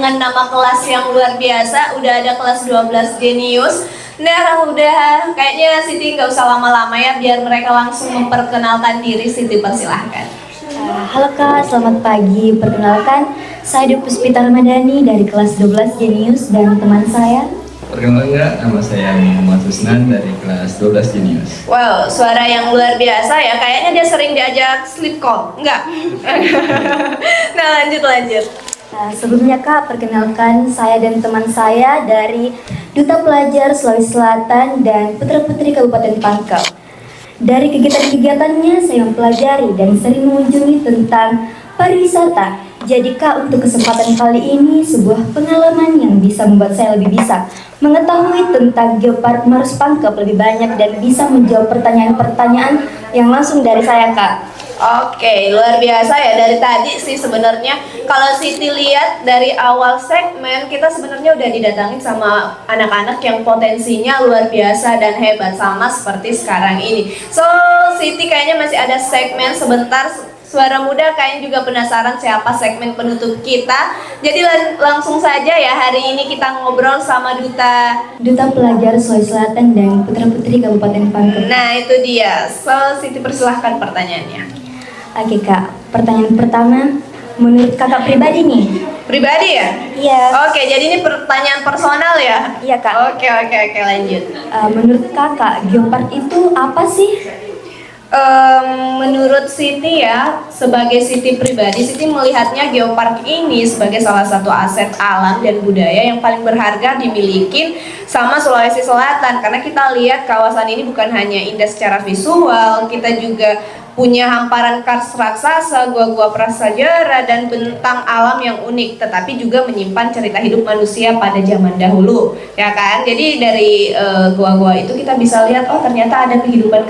dengan nama kelas yang luar biasa. Udah ada kelas 12 Genius. Nah, udah kayaknya Siti nggak usah lama-lama ya, biar mereka langsung memperkenalkan diri. Siti, persilahkan. Halo Kak, selamat pagi. Perkenalkan, saya Puspita Ramadhani dari kelas 12 Genius dan teman saya. Perkenalkan, nama saya Muhammad Husnan dari kelas 12 Genius. Wow, suara yang luar biasa ya. Kayaknya dia sering diajak sleep call, enggak? Nah, lanjut. Sebelumnya Kak, perkenalkan saya dan teman saya dari Duta Pelajar Sulawesi Selatan dan Putra-Putri Kabupaten Pangkep. Dari kegiatan-kegiatannya saya mempelajari dan sering mengunjungi tentang pariwisata. Jadi Kak, untuk kesempatan kali ini sebuah pengalaman yang bisa membuat saya lebih bisa mengetahui tentang Geopark Maros Pangkep lebih banyak dan bisa menjawab pertanyaan-pertanyaan yang langsung dari saya Kak. Oke, luar biasa ya. Dari tadi sih sebenarnya kalau Siti lihat dari awal segmen, kita sebenarnya udah didatangin sama anak-anak yang potensinya luar biasa dan hebat, sama seperti sekarang ini. So, Siti kayaknya masih ada segmen sebentar. Suara Muda kayaknya juga penasaran siapa segmen penutup kita. Jadi langsung saja ya, hari ini kita ngobrol sama Duta Pelajar Sulawesi Selatan dan Putra-Putri Kabupaten Pangkep. Nah, itu dia. So, Siti persilahkan pertanyaannya. Oke Kak, pertanyaan pertama, menurut Kakak pribadi nih? Pribadi ya? Iya. Oke, jadi ini pertanyaan personal ya? Iya Kak. Oke, lanjut. Menurut Kakak, Geopark itu apa sih? Menurut Siti ya, sebagai Siti pribadi, Siti melihatnya Geopark ini sebagai salah satu aset alam dan budaya yang paling berharga dimiliki sama Sulawesi Selatan. Karena kita lihat kawasan ini bukan hanya indah secara visual, kita juga punya hamparan kars raksasa, gua-gua prasejarah, dan bentang alam yang unik, tetapi juga menyimpan cerita hidup manusia pada zaman dahulu, ya kan? Jadi dari gua-gua itu kita bisa lihat, oh ternyata ada kehidupan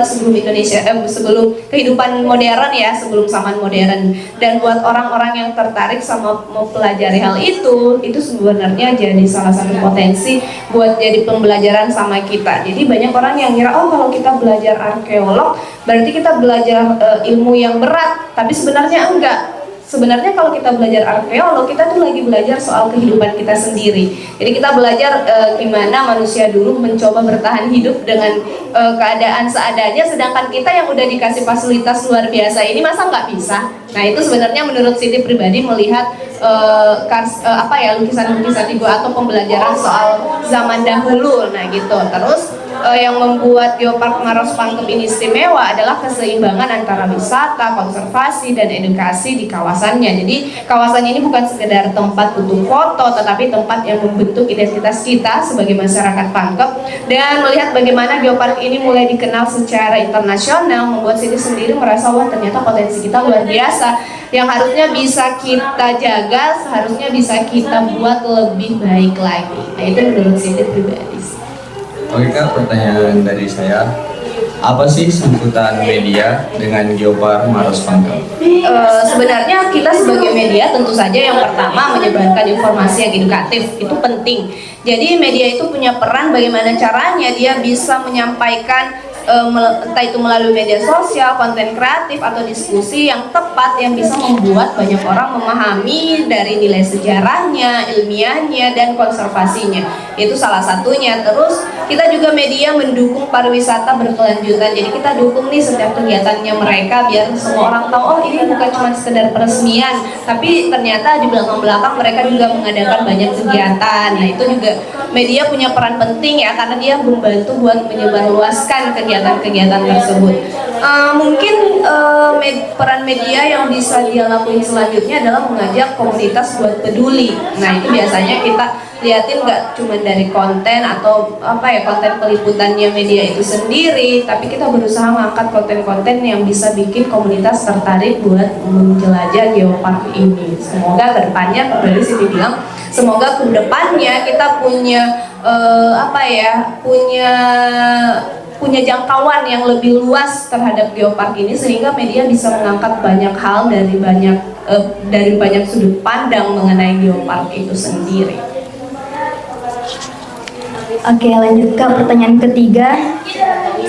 sebelum Indonesia, sebelum kehidupan modern ya, sebelum zaman modern. Dan buat orang-orang yang tertarik sama mempelajari hal itu sebenarnya jadi salah satu potensi buat jadi pembelajaran sama kita. Jadi banyak orang yang ngira, oh kalau kita belajar arkeolog berarti kita belajar ilmu yang berat, tapi sebenarnya enggak. Sebenarnya kalau kita belajar arkeolog, kita tuh lagi belajar soal kehidupan kita sendiri. Jadi kita belajar gimana manusia dulu mencoba bertahan hidup dengan keadaan seadanya, sedangkan kita yang udah dikasih fasilitas luar biasa ini masa nggak bisa. Nah, itu sebenarnya menurut Siti pribadi melihat lukisan-lukisan di gua atau pembelajaran soal zaman dahulu. Nah gitu. Terus yang membuat Geopark Maros Pangkep ini istimewa adalah keseimbangan antara wisata, konservasi, dan edukasi di kawasannya. Jadi kawasannya ini bukan sekedar tempat untuk foto, tetapi tempat yang membentuk identitas kita sebagai masyarakat Pangkep. Dan melihat bagaimana Geopark ini mulai dikenal secara internasional, membuat Siti sendiri merasa, wah ternyata potensi kita luar biasa, yang harusnya bisa kita jaga, seharusnya bisa kita buat lebih baik lagi. Nah, itu menurut Siti pribadi. Oke Kak, pertanyaan dari saya, apa sih sambutan media dengan Geopark Maros Pangkep? Sebenarnya kita sebagai media tentu saja yang pertama menyebarkan informasi yang edukatif, itu penting. Jadi media itu punya peran bagaimana caranya dia bisa menyampaikan entah itu melalui media sosial, konten kreatif, atau diskusi yang tepat yang bisa membuat banyak orang memahami dari nilai sejarahnya, ilmiahnya, dan konservasinya. Itu salah satunya. Terus kita juga media mendukung pariwisata berkelanjutan. Jadi kita dukung nih setiap kegiatannya mereka biar semua orang tahu, oh ini bukan cuma sekedar peresmian, tapi ternyata di belakang-belakang mereka juga mengadakan banyak kegiatan. Nah, itu juga media punya peran penting ya, karena dia membantu buat menyebarluaskan kegiatan-kegiatan tersebut. Mungkin peran media yang bisa dia lakuin selanjutnya adalah mengajak komunitas buat peduli. Nah, itu biasanya kita liatin nggak cuma dari konten atau konten peliputannya media itu sendiri, tapi kita berusaha mengangkat konten-konten yang bisa bikin komunitas tertarik buat menjelajah Geopark ini. Semoga kedepannya, kembali Siti bilang, semoga kedepannya kita punya punya jangkauan yang lebih luas terhadap Geopark ini, sehingga media bisa mengangkat banyak hal dari banyak sudut pandang mengenai Geopark itu sendiri. Oke, lanjut ke pertanyaan ketiga.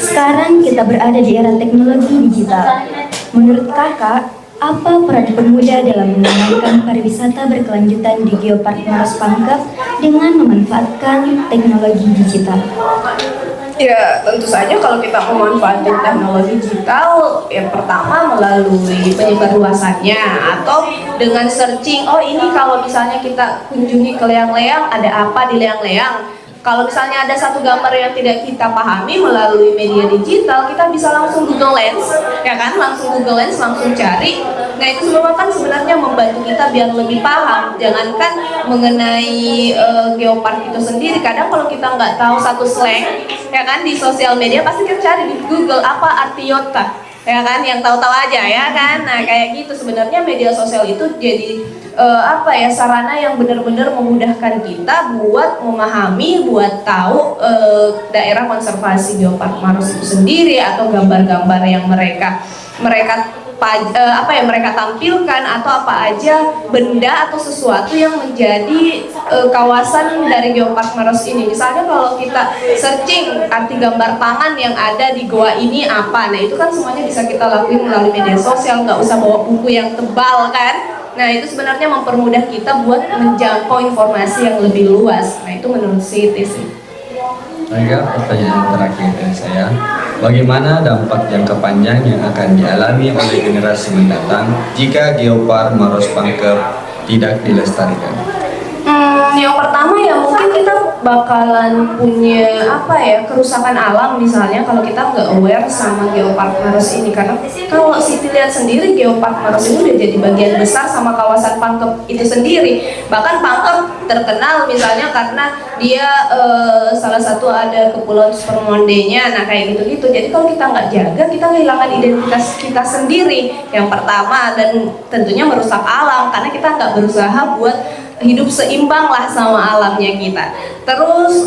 Sekarang kita berada di era teknologi digital. Menurut Kakak, Apa peran pemuda dalam mengembangkan pariwisata berkelanjutan di Geopark Maros Pangkep dengan memanfaatkan teknologi digital? Ya, tentu saja kalau kita memanfaatkan teknologi digital, yang pertama melalui penyebarluasannya atau dengan searching, oh ini kalau misalnya kita kunjungi ke leang-leang, ada apa di leang-leang. Kalau misalnya ada satu gambar yang tidak kita pahami melalui media digital, kita bisa langsung Google Lens, ya kan? Langsung Google Lens, langsung cari. Nah itu semua kan sebenarnya membantu kita biar lebih paham. Jangankan mengenai geopark itu sendiri, kadang kalau kita nggak tahu satu slang, ya kan di sosial media pasti kita cari di Google apa arti yota, ya kan? Yang tahu-tahu aja, ya kan? Nah kayak gitu sebenarnya media sosial itu jadi sarana yang benar-benar memudahkan kita buat memahami, buat tahu daerah konservasi Geopark Maros itu sendiri atau gambar-gambar yang mereka tampilkan atau apa aja benda atau sesuatu yang menjadi kawasan dari Geopark Maros ini. Misalnya kalau kita searching arti gambar tangan yang ada di goa ini apa, nah itu kan semuanya bisa kita lakuin melalui media sosial, nggak usah bawa buku yang tebal kan. Nah itu sebenarnya mempermudah kita buat menjangkau informasi yang lebih luas. Nah itu menurut Siti sih. Baiklah, pertanyaan terakhir dari saya. Bagaimana dampak jangka panjang yang akan dialami oleh generasi mendatang jika Geopark Maros Pangkep tidak dilestarikan? Yang pertama ya mungkin kita bakalan punya kerusakan alam misalnya kalau kita nggak aware sama Geopark Maros ini, karena kalau Siti lihat sendiri Geopark Maros ini udah jadi bagian besar sama kawasan Pangkep itu sendiri. Bahkan Pangkep terkenal misalnya karena dia salah satu ada kepulauan Supermonde-nya, nah kayak gitu-gitu. Jadi kalau kita nggak jaga, kita kehilangan identitas kita sendiri yang pertama, dan tentunya merusak alam karena kita nggak berusaha buat hidup seimbang lah sama alamnya kita. Terus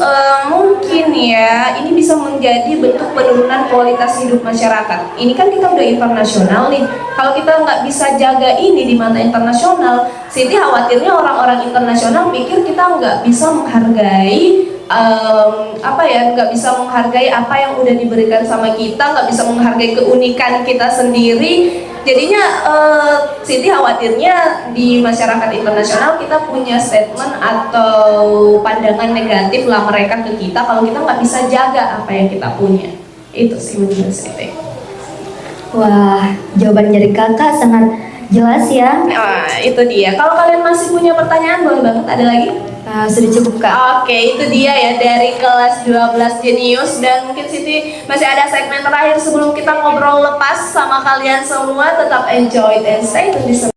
mungkin ya ini bisa menjadi bentuk penurunan kualitas hidup masyarakat. Ini kan kita udah internasional nih. Kalau kita nggak bisa jaga ini di mata internasional, Siti khawatirnya orang-orang internasional pikir kita nggak bisa menghargai nggak bisa menghargai apa yang udah diberikan sama kita, nggak bisa menghargai keunikan kita sendiri. Jadinya Siti khawatirnya di masyarakat internasional kita punya statement atau pandangan negatif lah mereka ke kita kalau kita nggak bisa jaga apa yang kita punya. Itu sih menurut Siti. Wah, jawaban dari kakak sangat jelas ya. Nah, itu dia. Kalau kalian masih punya pertanyaan boleh banget, ada lagi? Sudah cukup kak. Oke, itu dia ya dari kelas 12 Jenius, dan mungkin Siti masih ada segmen terakhir sebelum kita ngobrol lepas sama kalian semua. Tetap enjoy and stay tune di